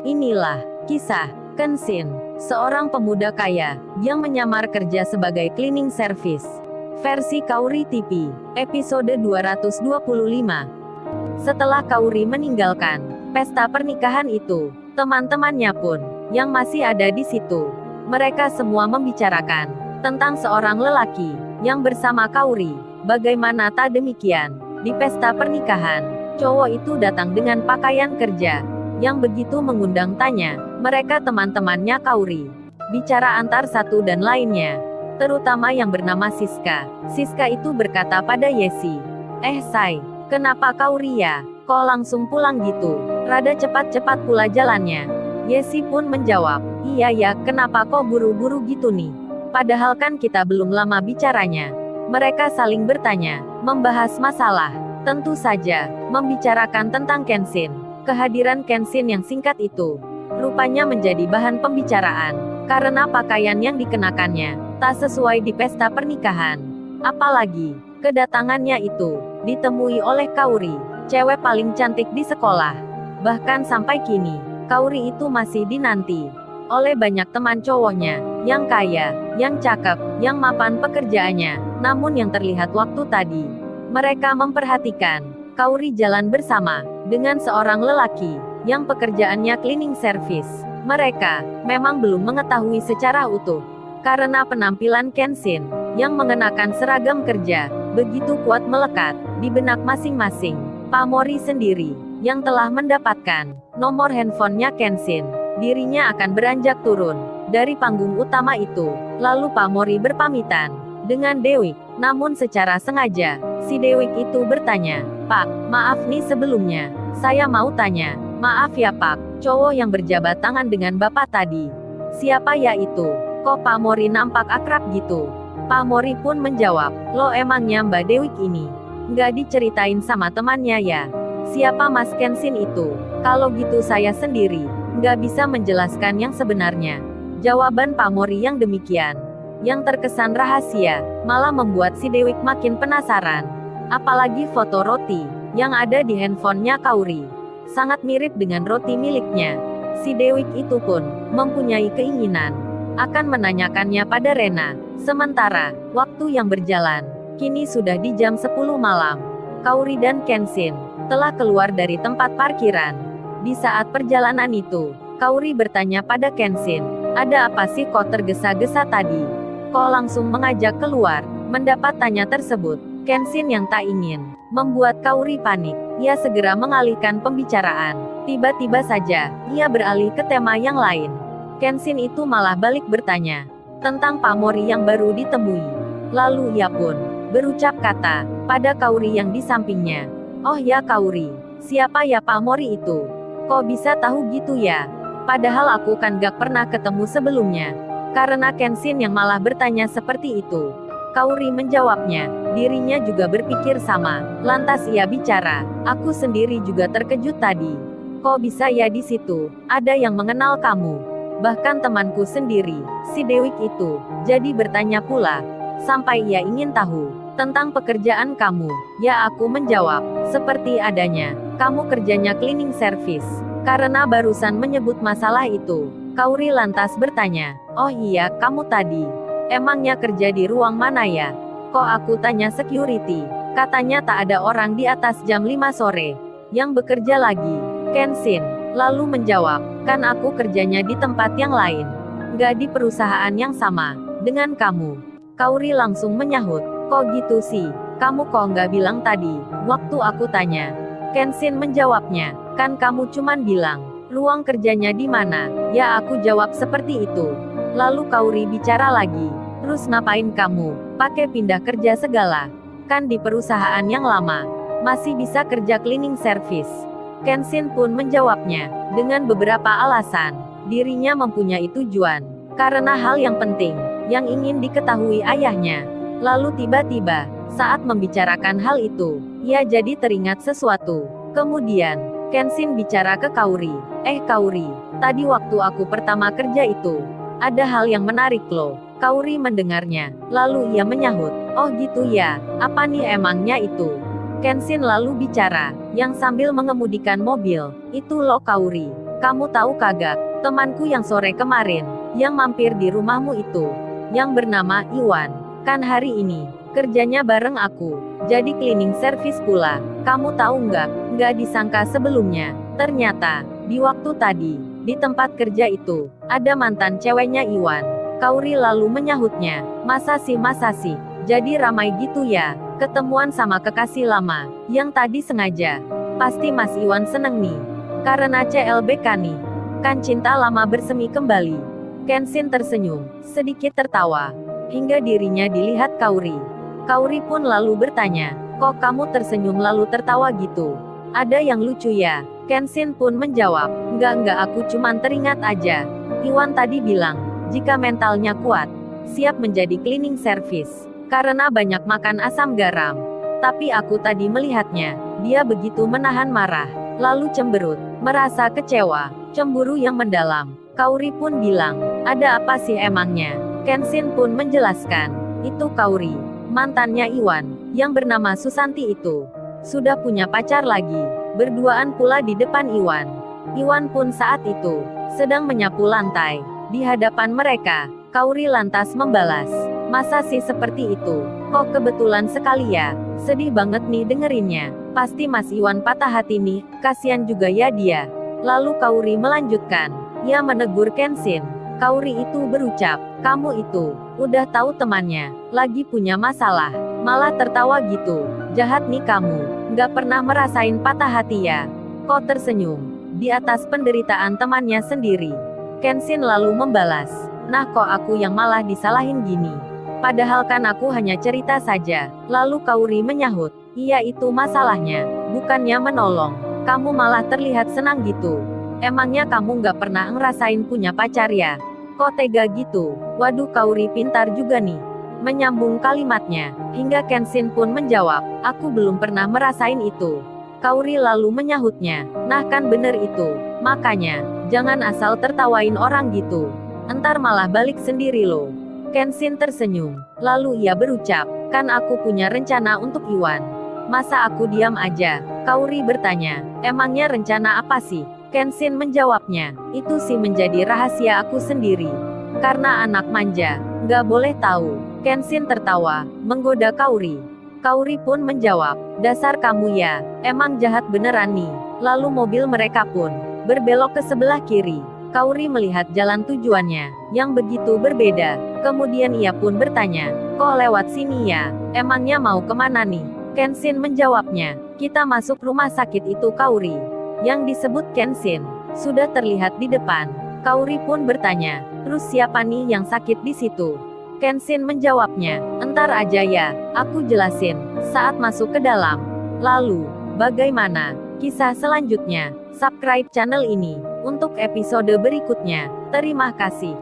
Inilah kisah Kenshin, seorang pemuda kaya yang menyamar kerja sebagai cleaning service. Versi Kaori TV, episode 225. Setelah Kaori meninggalkan pesta pernikahan itu, teman-temannya pun yang masih ada di situ. Mereka semua membicarakan tentang seorang lelaki yang bersama Kaori. Bagaimana tak demikian, di pesta pernikahan, cowok itu datang dengan pakaian kerja yang begitu mengundang tanya mereka teman-temannya Kaori. Bicara antar satu dan lainnya, terutama yang bernama Siska. Siska itu berkata pada Yesi, Sai, kenapa Kaori ya? Kok langsung pulang gitu? Rada cepat-cepat pula jalannya. Yesi pun menjawab, iya ya, kenapa kok buru-buru gitu nih? Padahal kan kita belum lama bicaranya. Mereka saling bertanya, membahas masalah. Tentu saja, membicarakan tentang Kenshin. Kehadiran Kenshin yang singkat itu, rupanya menjadi bahan pembicaraan, karena pakaian yang dikenakannya, tak sesuai di pesta pernikahan. Apalagi, kedatangannya itu, ditemui oleh Kaori, cewek paling cantik di sekolah. Bahkan sampai kini, Kaori itu masih dinanti oleh banyak teman cowoknya, yang kaya, yang cakep, yang mapan pekerjaannya. Namun yang terlihat waktu tadi, mereka memperhatikan, Kaori jalan bersama dengan seorang lelaki yang pekerjaannya cleaning service. Mereka memang belum mengetahui secara utuh, karena penampilan Kenshin yang mengenakan seragam kerja begitu kuat melekat di benak masing-masing. Pamori sendiri yang telah mendapatkan nomor handphonenya Kenshin, dirinya akan beranjak turun dari panggung utama itu. Lalu Pamori berpamitan dengan Dewi, namun secara sengaja si Dewi itu bertanya, Pak, maaf nih sebelumnya, saya mau tanya, maaf ya Pak, cowok yang berjabat tangan dengan Bapak tadi, siapa ya itu? Kok Pak Mori nampak akrab gitu? Pak Mori pun menjawab, lo emangnya Mbak Dewi ini nggak diceritain sama temannya ya? Siapa Mas Kenshin itu? Kalau gitu saya sendiri nggak bisa menjelaskan yang sebenarnya. Jawaban Pak Mori yang demikian, yang terkesan rahasia, malah membuat si Dewi makin penasaran. Apalagi foto roti yang ada di handphonenya Kaori sangat mirip dengan roti miliknya. Si Dewi itu pun mempunyai keinginan akan menanyakannya pada Rena. Sementara waktu yang berjalan, kini sudah di jam 10 malam. Kaori dan Kenshin telah keluar dari tempat parkiran. Di saat perjalanan itu, Kaori bertanya pada Kenshin, ada apa sih kok tergesa-gesa tadi? Kok langsung mengajak keluar? Mendapat tanya tersebut, Kenshin yang tak ingin membuat Kaori panik, ia segera mengalihkan pembicaraan. Tiba-tiba saja, ia beralih ke tema yang lain. Kenshin itu malah balik bertanya tentang Pamori yang baru ditemui. Lalu ia pun berucap kata pada Kaori yang di sampingnya. Oh ya Kaori, siapa ya Pamori itu? Kok bisa tahu gitu ya? Padahal aku kan gak pernah ketemu sebelumnya. Karena Kenshin yang malah bertanya seperti itu, Kaori menjawabnya, dirinya juga berpikir sama. Lantas ia bicara, aku sendiri juga terkejut tadi. Kok bisa ya di situ ada yang mengenal kamu? Bahkan temanku sendiri, si Dewi itu, jadi bertanya pula, sampai ia ingin tahu tentang pekerjaan kamu. Ya aku menjawab, seperti adanya, kamu kerjanya cleaning service. Karena barusan menyebut masalah itu, Kaori lantas bertanya, oh iya, kamu tadi emangnya kerja di ruang mana ya? Kok aku tanya security, katanya tak ada orang di atas jam 5 sore yang bekerja lagi. Kenshin lalu menjawab, kan aku kerjanya di tempat yang lain, nggak di perusahaan yang sama dengan kamu. Kaori langsung menyahut, kok gitu sih, kamu kok nggak bilang tadi waktu aku tanya? Kenshin menjawabnya, kan kamu cuman bilang ruang kerjanya di mana? Ya aku jawab seperti itu. Lalu Kaori bicara lagi, terus ngapain kamu pakai pindah kerja segala? Kan di perusahaan yang lama masih bisa kerja cleaning service. Kenshin pun menjawabnya dengan beberapa alasan. Dirinya mempunyai tujuan karena hal yang penting yang ingin diketahui ayahnya. Lalu tiba-tiba saat membicarakan hal itu, ia jadi teringat sesuatu. Kemudian Kenshin bicara ke Kaori, Kaori, tadi waktu aku pertama kerja itu ada hal yang menarik loh. Kaori mendengarnya, lalu ia menyahut, oh gitu ya, apa nih emangnya itu? Kenshin lalu bicara, yang sambil mengemudikan mobil, itu loh Kaori, Kamu tahu kagak, temanku yang sore kemarin, yang mampir di rumahmu itu, yang bernama Iwan, kan hari ini, kerjanya bareng aku, jadi cleaning service pula. Kamu tahu nggak disangka sebelumnya, ternyata, di waktu tadi, di tempat kerja itu, ada mantan ceweknya Iwan. Kauri lalu menyahutnya, masa sih, jadi ramai gitu ya, ketemuan sama kekasih lama, yang tadi sengaja. Pasti Mas Iwan seneng nih. Karena CLBK nih, kan cinta lama bersemi kembali. Kenshin tersenyum, sedikit tertawa, hingga dirinya dilihat Kauri. Kauri pun lalu bertanya, kok kamu tersenyum lalu tertawa gitu? Ada yang lucu ya? Kenshin pun menjawab, enggak aku cuman teringat aja. Iwan tadi bilang, jika mentalnya kuat, siap menjadi cleaning service, karena banyak makan asam garam. Tapi aku tadi melihatnya, dia begitu menahan marah, lalu cemberut, merasa kecewa, cemburu yang mendalam. Kauri pun bilang, ada apa sih emangnya? Kenshin pun menjelaskan, itu Kauri, mantannya Iwan, yang bernama Susanti itu, sudah punya pacar lagi, berduaan pula di depan Iwan. Iwan pun saat itu, sedang menyapu lantai, di hadapan mereka. Kauri lantas membalas, masa sih seperti itu? Kok kebetulan sekali ya? Sedih banget nih dengerinnya. Pasti Mas Iwan patah hati nih, kasihan juga ya dia. Lalu Kauri melanjutkan, ia menegur Kenshin. Kauri itu berucap, kamu itu, udah tahu temannya, lagi punya masalah, malah tertawa gitu. Jahat nih kamu, nggak pernah merasain patah hati ya? Kok tersenyum, di atas penderitaan temannya sendiri? Kenshin lalu membalas, nah kok aku yang malah disalahin gini? Padahal kan aku hanya cerita saja. Lalu Kauri menyahut, iya itu masalahnya, bukannya menolong. Kamu malah terlihat senang gitu. Emangnya kamu nggak pernah ngerasain punya pacar ya? Kok tega gitu? Waduh Kauri pintar juga nih. Menyambung kalimatnya, hingga Kenshin pun menjawab, aku belum pernah merasain itu. Kauri lalu menyahutnya, nah kan bener itu. Makanya, jangan asal tertawain orang gitu. Entar malah balik sendiri loh. Kenshin tersenyum, lalu ia berucap, kan aku punya rencana untuk Iwan. Masa aku diam aja? Kauri bertanya, emangnya rencana apa sih? Kenshin menjawabnya, itu sih menjadi rahasia aku sendiri. Karena anak manja, nggak boleh tahu. Kenshin tertawa, menggoda Kauri. Kauri pun menjawab, dasar kamu ya, emang jahat beneran nih. Lalu mobil mereka pun berbelok ke sebelah kiri. Kauri melihat jalan tujuannya, yang begitu berbeda. Kemudian ia pun bertanya, kok lewat sini ya? Emangnya mau kemana nih? Kenshin menjawabnya, kita masuk rumah sakit itu Kauri. Yang disebut Kenshin, sudah terlihat di depan. Kauri pun bertanya, terus siapa nih yang sakit di situ? Kenshin menjawabnya, entar aja ya, aku jelasin, saat masuk ke dalam. Lalu, bagaimana kisah selanjutnya? Subscribe channel ini untuk episode berikutnya. Terima kasih.